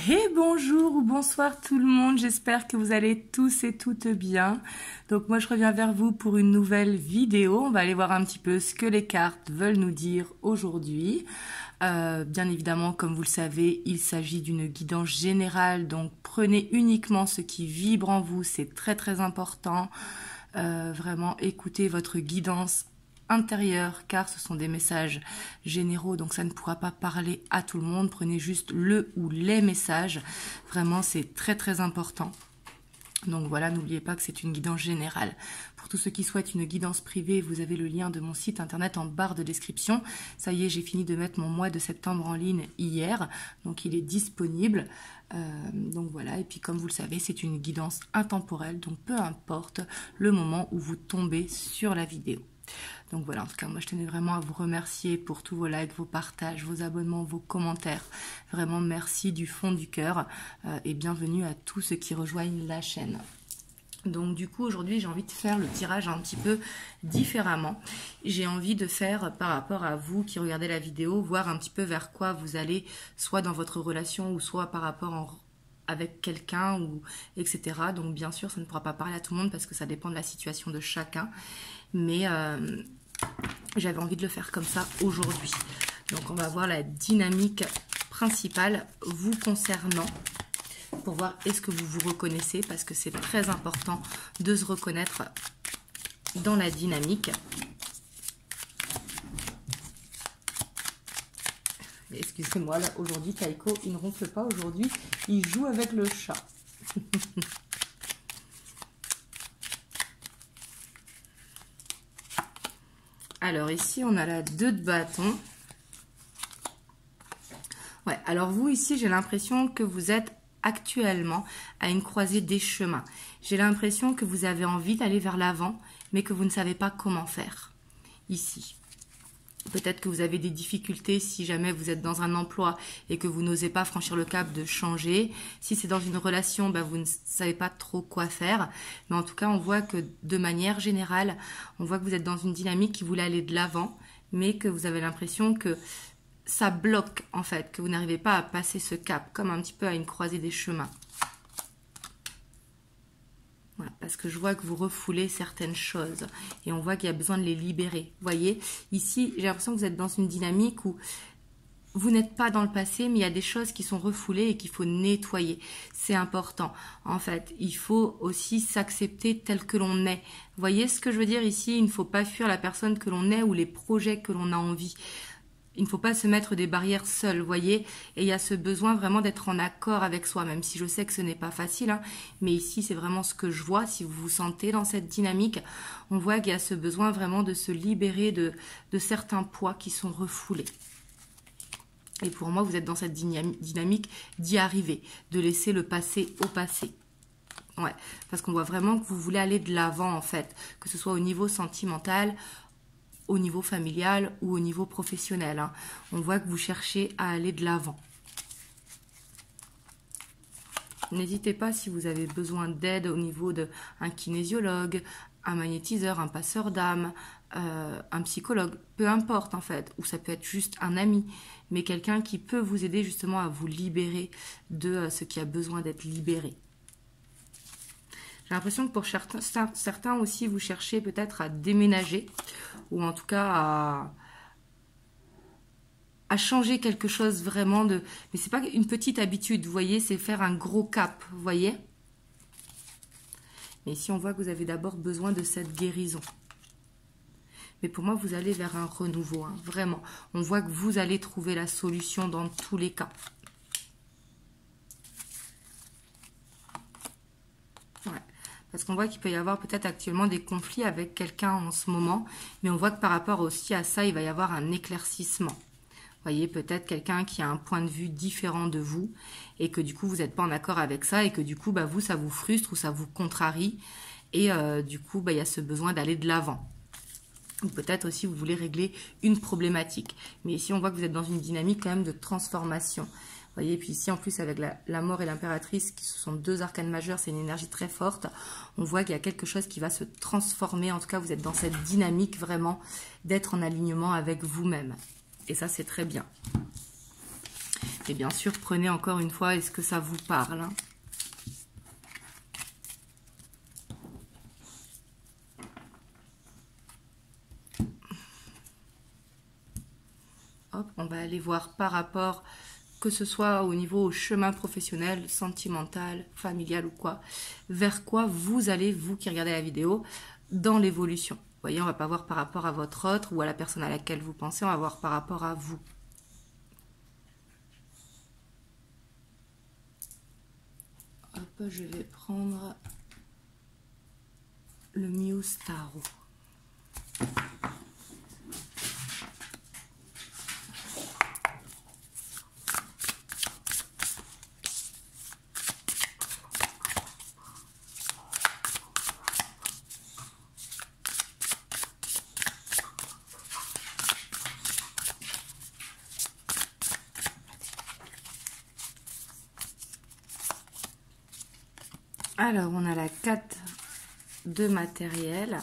Et bonjour ou bonsoir tout le monde, j'espère que vous allez tous et toutes bien. Donc moi je reviens vers vous pour une nouvelle vidéo. On va aller voir un petit peu ce que les cartes veulent nous dire aujourd'hui. Bien évidemment, comme vous le savez, il s'agit d'une guidance générale, donc prenez uniquement ce qui vibre en vous, c'est très très important. Vraiment écoutez votre guidance intérieur, car ce sont des messages généraux, donc ça ne pourra pas parler à tout le monde. Prenez juste le ou les messages, vraiment c'est très très important. Donc voilà, n'oubliez pas que c'est une guidance générale. Pour tous ceux qui souhaitent une guidance privée, vous avez le lien de mon site internet en barre de description. Ça y est, j'ai fini de mettre mon mois de septembre en ligne hier, donc il est disponible. Donc voilà, et puis comme vous le savez, c'est une guidance intemporelle, donc peu importe le moment où vous tombez sur la vidéo. Donc voilà, en tout cas, moi je tenais vraiment à vous remercier pour tous vos likes, vos partages, vos abonnements, vos commentaires. Vraiment merci du fond du cœur et bienvenue à tous ceux qui rejoignent la chaîne. Donc du coup, aujourd'hui, j'ai envie de faire le tirage un petit peu différemment. J'ai envie de faire par rapport à vous qui regardez la vidéo, voir un petit peu vers quoi vous allez, soit dans votre relation ou soit par rapport avec quelqu'un ou etc. Donc bien sûr, ça ne pourra pas parler à tout le monde parce que ça dépend de la situation de chacun. Mais j'avais envie de le faire comme ça aujourd'hui. Donc on va voir la dynamique principale vous concernant pour voir est-ce que vous vous reconnaissez, parce que c'est très important de se reconnaître dans la dynamique. Excusez-moi, là aujourd'hui Taiko il ne ronfle pas, aujourd'hui il joue avec le chat. Alors ici on a la 2 de bâton. Ouais, alors vous ici j'ai l'impression que vous êtes actuellement à une croisée des chemins. J'ai l'impression que vous avez envie d'aller vers l'avant, mais que vous ne savez pas comment faire. Ici. Peut-être que vous avez des difficultés si jamais vous êtes dans un emploi et que vous n'osez pas franchir le cap de changer. Si c'est dans une relation, vous ne savez pas trop quoi faire. Mais en tout cas, on voit que de manière générale, on voit que vous êtes dans une dynamique qui voulait aller de l'avant, mais que vous avez l'impression que ça bloque en fait, que vous n'arrivez pas à passer ce cap, comme un petit peu à une croisée des chemins. Voilà, parce que je vois que vous refoulez certaines choses et on voit qu'il y a besoin de les libérer. Vous voyez, ici, j'ai l'impression que vous êtes dans une dynamique où vous n'êtes pas dans le passé, mais il y a des choses qui sont refoulées et qu'il faut nettoyer. C'est important. En fait, il faut aussi s'accepter tel que l'on est. Vous voyez ce que je veux dire ici? Il ne faut pas fuir la personne que l'on est ou les projets que l'on a envie. Il ne faut pas se mettre des barrières seul, vous voyez. Et il y a ce besoin vraiment d'être en accord avec soi, même si je sais que ce n'est pas facile. Hein, mais ici, c'est vraiment ce que je vois. Si vous vous sentez dans cette dynamique, on voit qu'il y a ce besoin vraiment de se libérer de certains poids qui sont refoulés. Et pour moi, vous êtes dans cette dynamique d'y arriver, de laisser le passé au passé. Ouais, parce qu'on voit vraiment que vous voulez aller de l'avant, en fait. Que ce soit au niveau sentimental, au niveau familial ou au niveau professionnel. Hein. On voit que vous cherchez à aller de l'avant. N'hésitez pas si vous avez besoin d'aide au niveau d'un kinésiologue, un magnétiseur, un passeur d'âme, un psychologue, peu importe en fait, ou ça peut être juste un ami, mais quelqu'un qui peut vous aider justement à vous libérer de ce qui a besoin d'être libéré. J'ai l'impression que pour certains aussi, vous cherchez peut-être à déménager ou en tout cas à changer quelque chose vraiment de... Mais c'est pas une petite habitude, vous voyez, c'est faire un gros cap, vous voyez. Mais ici, on voit que vous avez d'abord besoin de cette guérison. Mais pour moi, vous allez vers un renouveau, hein, vraiment. On voit que vous allez trouver la solution dans tous les cas. Ouais. Parce qu'on voit qu'il peut y avoir peut-être actuellement des conflits avec quelqu'un en ce moment. Mais on voit que par rapport aussi à ça, il va y avoir un éclaircissement. Vous voyez, peut-être quelqu'un qui a un point de vue différent de vous. Et que du coup, vous n'êtes pas en accord avec ça. Et que du coup, vous, ça vous frustre ou ça vous contrarie. Et du coup, il y a ce besoin d'aller de l'avant. Ou peut-être aussi, vous voulez régler une problématique. Mais ici, on voit que vous êtes dans une dynamique quand même de transformation. Vous voyez, puis ici, en plus, avec la mort et l'impératrice, qui sont deux arcanes majeures, c'est une énergie très forte. On voit qu'il y a quelque chose qui va se transformer. En tout cas, vous êtes dans cette dynamique vraiment d'être en alignement avec vous-même. Et ça, c'est très bien. Et bien sûr, prenez encore une fois, est-ce que ça vous parle, hein? Hop, on va aller voir par rapport, que ce soit au niveau chemin professionnel, sentimental, familial ou quoi, vers quoi vous allez, vous qui regardez la vidéo, dans l'évolution. Vous voyez, on va pas voir par rapport à votre autre ou à la personne à laquelle vous pensez, on va voir par rapport à vous. Hop, je vais prendre le Muse Tarot. Alors, on a la 4 de matériel.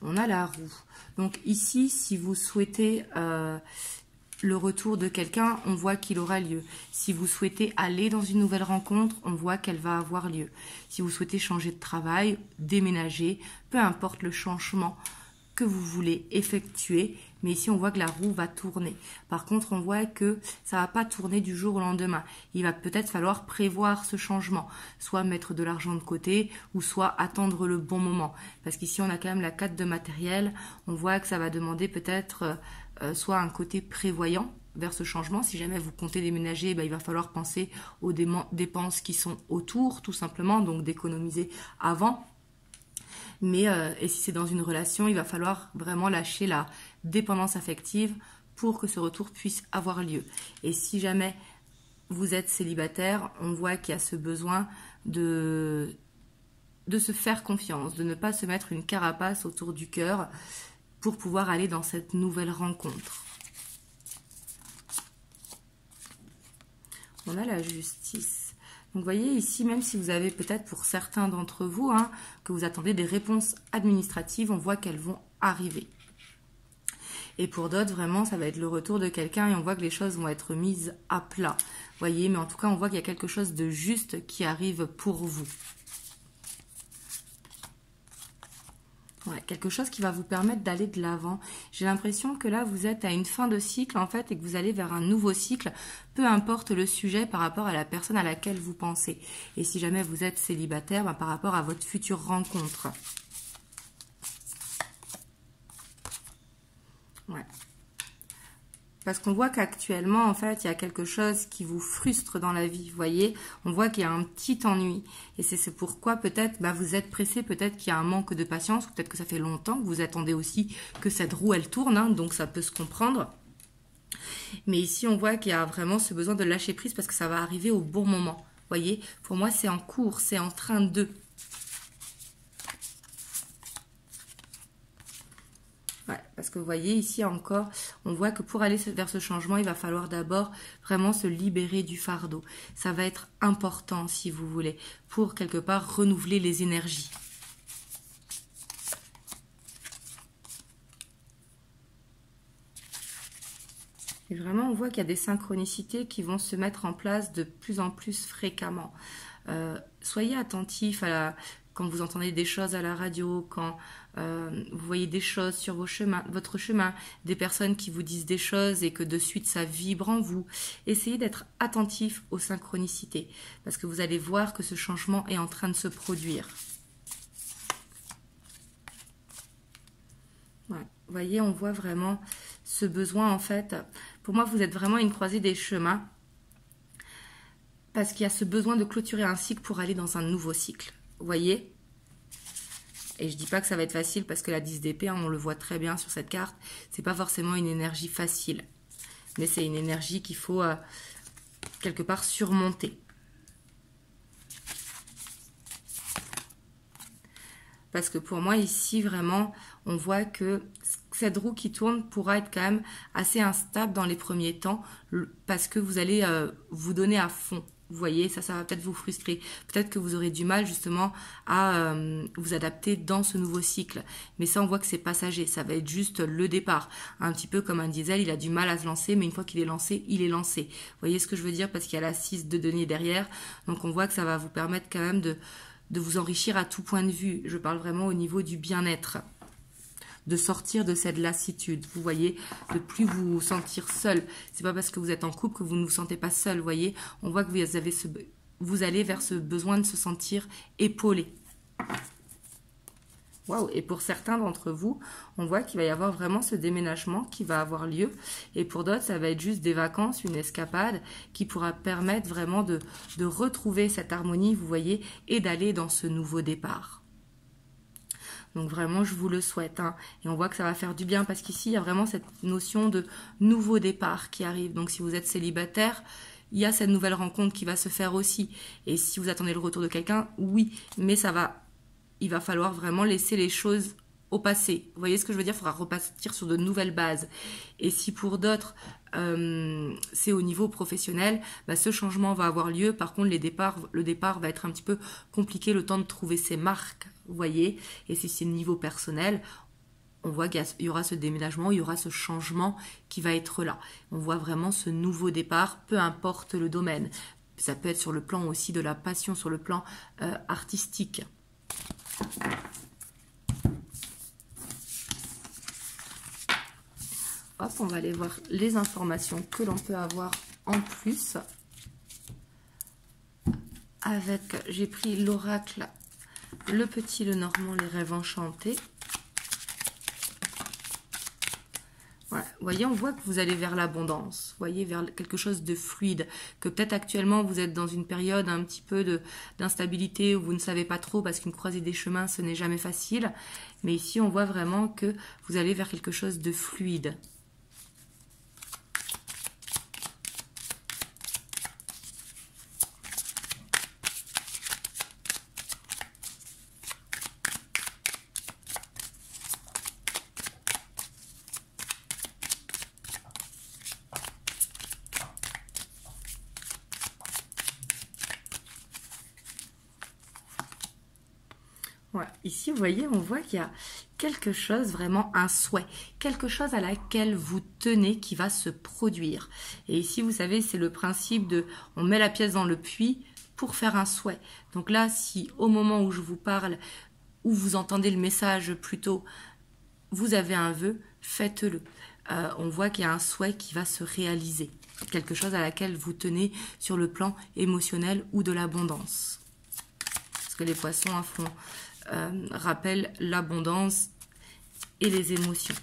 On a la roue. Donc ici, si vous souhaitez le retour de quelqu'un, on voit qu'il aura lieu. Si vous souhaitez aller dans une nouvelle rencontre, on voit qu'elle va avoir lieu. Si vous souhaitez changer de travail, déménager, peu importe le changement que vous voulez effectuer, mais ici on voit que la roue va tourner. Par contre, on voit que ça va pas tourner du jour au lendemain. Il va peut-être falloir prévoir ce changement, soit mettre de l'argent de côté, ou soit attendre le bon moment. Parce qu'ici on a quand même la 4 de matériel, on voit que ça va demander peut-être soit un côté prévoyant vers ce changement. Si jamais vous comptez déménager, il va falloir penser aux dépenses qui sont autour, tout simplement, donc d'économiser avant. Mais et si c'est dans une relation, il va falloir vraiment lâcher la dépendance affective pour que ce retour puisse avoir lieu. Et si jamais vous êtes célibataire, on voit qu'il y a ce besoin de se faire confiance, de ne pas se mettre une carapace autour du cœur pour pouvoir aller dans cette nouvelle rencontre. On a la justice. Donc vous voyez ici, même si vous avez peut-être pour certains d'entre vous, que vous attendez des réponses administratives, on voit qu'elles vont arriver. Et pour d'autres, vraiment, ça va être le retour de quelqu'un et on voit que les choses vont être mises à plat. Vous voyez, mais en tout cas, on voit qu'il y a quelque chose de juste qui arrive pour vous. Ouais, quelque chose qui va vous permettre d'aller de l'avant. J'ai l'impression que là, vous êtes à une fin de cycle, en fait, et que vous allez vers un nouveau cycle, peu importe le sujet par rapport à la personne à laquelle vous pensez. Et si jamais vous êtes célibataire, par rapport à votre future rencontre. Ouais. Parce qu'on voit qu'actuellement, en fait, il y a quelque chose qui vous frustre dans la vie, vous voyez. On voit qu'il y a un petit ennui. Et c'est pourquoi peut-être vous êtes pressé, peut-être qu'il y a un manque de patience, peut-être que ça fait longtemps que vous attendez aussi que cette roue, elle tourne, donc ça peut se comprendre. Mais ici, on voit qu'il y a vraiment ce besoin de lâcher prise parce que ça va arriver au bon moment. Vous voyez, pour moi, c'est en cours, c'est en train de... Ouais, parce que vous voyez ici encore, on voit que pour aller vers ce changement, il va falloir d'abord vraiment se libérer du fardeau. Ça va être important, si vous voulez, pour quelque part renouveler les énergies. Et vraiment, on voit qu'il y a des synchronicités qui vont se mettre en place de plus en plus fréquemment. Soyez attentifs quand vous entendez des choses à la radio, quand vous voyez des choses sur votre chemin, des personnes qui vous disent des choses et que de suite ça vibre en vous. Essayez d'être attentif aux synchronicités parce que vous allez voir que ce changement est en train de se produire. Ouais. Vous voyez, on voit vraiment ce besoin en fait. Pour moi, vous êtes vraiment à une croisée des chemins parce qu'il y a ce besoin de clôturer un cycle pour aller dans un nouveau cycle. Vous voyez? Et je dis pas que ça va être facile parce que la 10 d'épée, on le voit très bien sur cette carte, c'est pas forcément une énergie facile. Mais c'est une énergie qu'il faut quelque part surmonter. Parce que pour moi, ici, vraiment, on voit que cette roue qui tourne pourra être quand même assez instable dans les premiers temps parce que vous allez vous donner à fond. Vous voyez, ça va peut-être vous frustrer. Peut-être que vous aurez du mal justement à vous adapter dans ce nouveau cycle. Mais ça, on voit que c'est passager. Ça va être juste le départ. Un petit peu comme un diesel, il a du mal à se lancer, mais une fois qu'il est lancé, il est lancé. Vous voyez ce que je veux dire? Parce qu'il y a la 6 de denier derrière. Donc on voit que ça va vous permettre quand même de vous enrichir à tout point de vue. Je parle vraiment au niveau du bien-être. De sortir de cette lassitude, vous voyez, de plus vous sentir seul. C'est pas parce que vous êtes en couple que vous ne vous sentez pas seul, vous voyez. On voit que vous allez vers ce besoin de se sentir épaulé. Waouh! Et pour certains d'entre vous, on voit qu'il va y avoir vraiment ce déménagement qui va avoir lieu. Et pour d'autres, ça va être juste des vacances, une escapade qui pourra permettre vraiment de retrouver cette harmonie, vous voyez, et d'aller dans ce nouveau départ. Donc vraiment, je vous le souhaite. Hein. Et on voit que ça va faire du bien parce qu'ici, il y a vraiment cette notion de nouveau départ qui arrive. Donc si vous êtes célibataire, il y a cette nouvelle rencontre qui va se faire aussi. Et si vous attendez le retour de quelqu'un, oui. Mais il va falloir vraiment laisser les choses au passé. Vous voyez ce que je veux dire? Il faudra repartir sur de nouvelles bases. Et si pour d'autres, c'est au niveau professionnel, bah, ce changement va avoir lieu. Par contre, le départ va être un petit peu compliqué, le temps de trouver ses marques. Vous voyez, et si c'est le niveau personnel, on voit qu'il y aura ce déménagement, il y aura ce changement qui va être là. On voit vraiment ce nouveau départ, peu importe le domaine. Ça peut être sur le plan aussi de la passion, sur le plan artistique. Hop, on va aller voir les informations que l'on peut avoir en plus. J'ai pris l'oracle Le Petit Lenormand, les rêves enchantés. Voilà. Vous voyez, on voit que vous allez vers l'abondance. Vous voyez, vers quelque chose de fluide. Que peut-être actuellement, vous êtes dans une période un petit peu d'instabilité où vous ne savez pas trop parce qu'une croisée des chemins, ce n'est jamais facile. Mais ici, on voit vraiment que vous allez vers quelque chose de fluide. Voilà. Ici, vous voyez, on voit qu'il y a quelque chose, vraiment un souhait, quelque chose à laquelle vous tenez qui va se produire. Et ici, vous savez, c'est le principe de, on met la pièce dans le puits pour faire un souhait. Donc là, si au moment où je vous parle, où vous entendez le message plutôt, vous avez un vœu, faites-le. On voit qu'il y a un souhait qui va se réaliser, quelque chose à laquelle vous tenez sur le plan émotionnel ou de l'abondance. Parce que les poissons rappellent l'abondance et les émotions.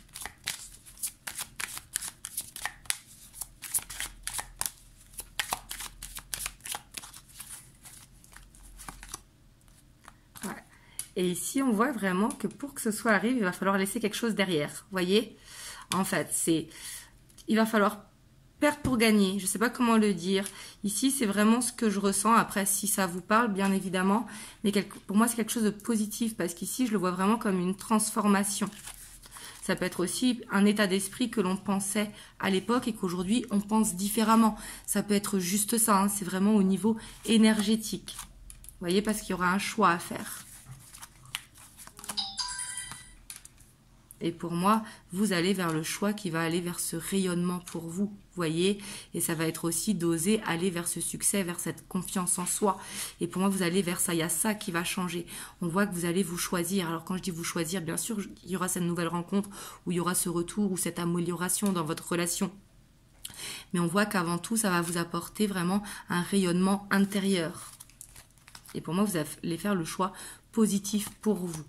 Voilà. Et ici, on voit vraiment que pour que ce soit arrive, il va falloir laisser quelque chose derrière. Vous voyez? En fait, il va falloir perdre pour gagner, je ne sais pas comment le dire. Ici, c'est vraiment ce que je ressens. Après, si ça vous parle, bien évidemment. Mais pour moi, c'est quelque chose de positif parce qu'ici, je le vois vraiment comme une transformation. Ça peut être aussi un état d'esprit que l'on pensait à l'époque et qu'aujourd'hui, on pense différemment. Ça peut être juste ça, hein. C'est vraiment au niveau énergétique. Vous voyez, parce qu'il y aura un choix à faire. Et pour moi, vous allez vers le choix qui va aller vers ce rayonnement pour vous, vous voyez. Et ça va être aussi d'oser aller vers ce succès, vers cette confiance en soi. Et pour moi, vous allez vers ça. Il y a ça qui va changer. On voit que vous allez vous choisir. Alors quand je dis vous choisir, bien sûr, il y aura cette nouvelle rencontre où il y aura ce retour ou cette amélioration dans votre relation. Mais on voit qu'avant tout, ça va vous apporter vraiment un rayonnement intérieur. Et pour moi, vous allez faire le choix positif pour vous.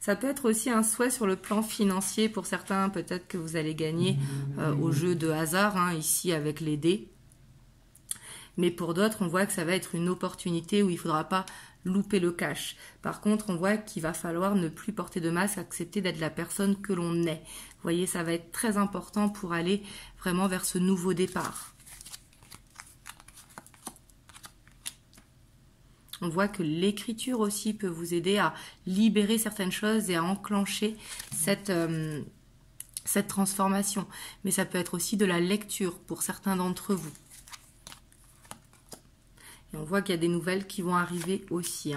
Ça peut être aussi un souhait sur le plan financier. Pour certains, peut-être que vous allez gagner au jeu de hasard, hein, ici avec les dés. Mais pour d'autres, on voit que ça va être une opportunité où il ne faudra pas louper le cash. Par contre, on voit qu'il va falloir ne plus porter de masque, accepter d'être la personne que l'on est. Vous voyez, ça va être très important pour aller vraiment vers ce nouveau départ. On voit que l'écriture aussi peut vous aider à libérer certaines choses et à enclencher cette cette transformation. Mais ça peut être aussi de la lecture pour certains d'entre vous. Et on voit qu'il y a des nouvelles qui vont arriver aussi.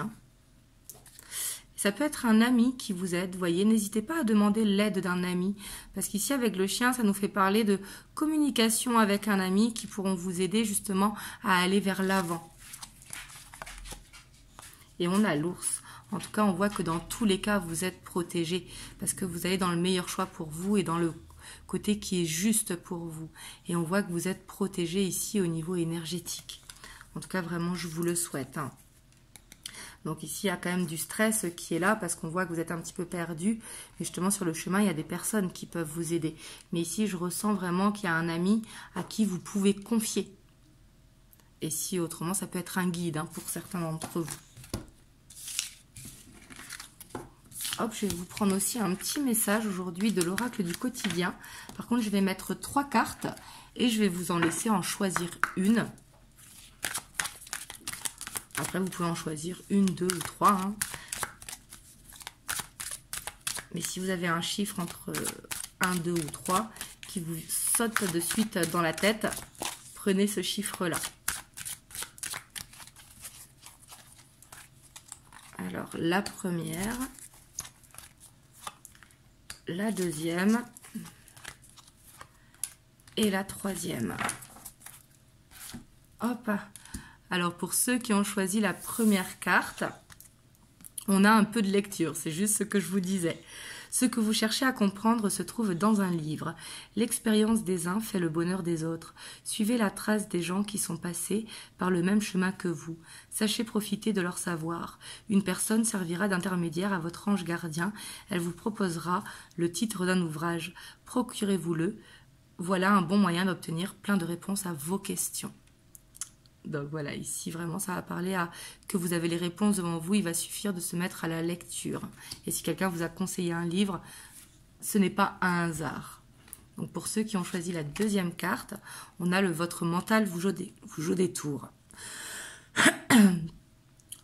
Ça peut être un ami qui vous aide, vous voyez, n'hésitez pas à demander l'aide d'un ami, parce qu'ici avec le chien, ça nous fait parler de communication avec un ami qui pourront vous aider justement à aller vers l'avant. Et on a l'ours. En tout cas, on voit que dans tous les cas, vous êtes protégé, parce que vous allez dans le meilleur choix pour vous et dans le côté qui est juste pour vous. Et on voit que vous êtes protégé ici au niveau énergétique. En tout cas, vraiment, je vous le souhaite. Donc ici, il y a quand même du stress qui est là parce qu'on voit que vous êtes un petit peu perdu. Mais justement, sur le chemin, il y a des personnes qui peuvent vous aider. Mais ici, je ressens vraiment qu'il y a un ami à qui vous pouvez confier. Et si autrement, ça peut être un guide pour certains d'entre vous. Hop, je vais vous prendre aussi un petit message aujourd'hui de l'oracle du quotidien. Par contre, je vais mettre 3 cartes et je vais vous en laisser en choisir une. Après, vous pouvez en choisir 1, 2 ou 3. Mais si vous avez un chiffre entre 1, 2 ou 3 qui vous saute de suite dans la tête, prenez ce chiffre-là. Alors, la première, la deuxième et la troisième. Hop! Alors, pour ceux qui ont choisi la première carte, on a un peu de lecture, c'est juste ce que je vous disais. Ce que vous cherchez à comprendre se trouve dans un livre. L'expérience des uns fait le bonheur des autres. Suivez la trace des gens qui sont passés par le même chemin que vous. Sachez profiter de leur savoir. Une personne servira d'intermédiaire à votre ange gardien. Elle vous proposera le titre d'un ouvrage. Procurez-vous-le. Voilà un bon moyen d'obtenir plein de réponses à vos questions. Donc voilà, ici vraiment ça va parler à que vous avez les réponses devant vous, il va suffire de se mettre à la lecture. Et si quelqu'un vous a conseillé un livre, ce n'est pas un hasard. Donc pour ceux qui ont choisi la deuxième carte, on a le votre mental vous joue des tours.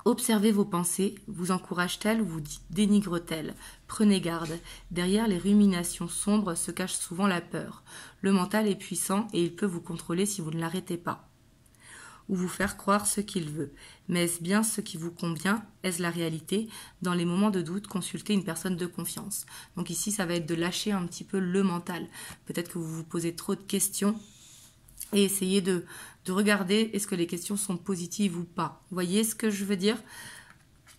Observez vos pensées, vous encourage-t-elle ou vous dénigre-t-elle? Prenez garde, derrière les ruminations sombres se cache souvent la peur. Le mental est puissant et il peut vous contrôler si vous ne l'arrêtez pas. Ou vous faire croire ce qu'il veut. Mais est-ce bien ce qui vous convient? Est-ce la réalité? Dans les moments de doute, consultez une personne de confiance. Donc ici, ça va être de lâcher un petit peu le mental. Peut-être que vous vous posez trop de questions et essayez de regarder est-ce que les questions sont positives ou pas. Vous voyez ce que je veux dire?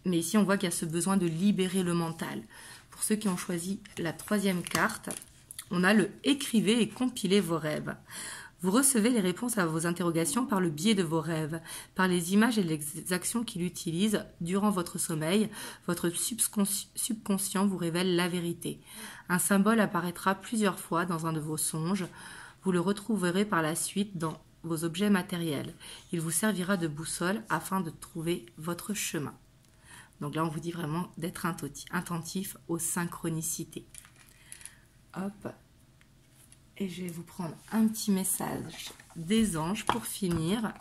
Mais ici, on voit qu'il y a ce besoin de libérer le mental. Pour ceux qui ont choisi la troisième carte, on a le « Écrivez et compilez vos rêves ». Vous recevez les réponses à vos interrogations par le biais de vos rêves, par les images et les actions qu'il utilise durant votre sommeil. Votre subconscient vous révèle la vérité. Un symbole apparaîtra plusieurs fois dans un de vos songes. Vous le retrouverez par la suite dans vos objets matériels. Il vous servira de boussole afin de trouver votre chemin. Donc là, on vous dit vraiment d'être attentif aux synchronicités. Hop. Et je vais vous prendre un petit message des anges pour finir.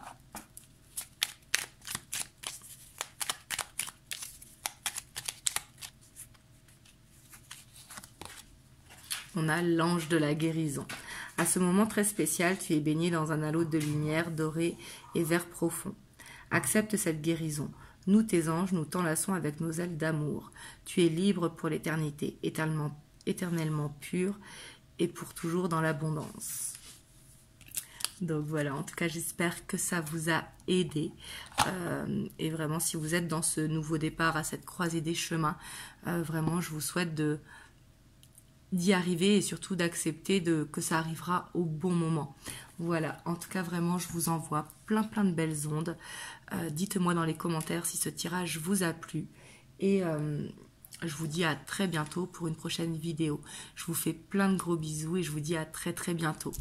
On a l'ange de la guérison. À ce moment très spécial, tu es baigné dans un halo de lumière dorée et vert profond. Accepte cette guérison. Nous, tes anges, nous t'enlaçons avec nos ailes d'amour. Tu es libre pour l'éternité, éternellement pur et pour toujours dans l'abondance. Donc voilà, en tout cas, j'espère que ça vous a aidé. Et vraiment, si vous êtes dans ce nouveau départ, à cette croisée des chemins, vraiment, je vous souhaite d'y arriver et surtout d'accepter que ça arrivera au bon moment. Voilà, en tout cas, vraiment, je vous envoie plein de belles ondes. Dites-moi dans les commentaires si ce tirage vous a plu. Et je vous dis à très bientôt pour une prochaine vidéo. Je vous fais plein de gros bisous et je vous dis à très bientôt.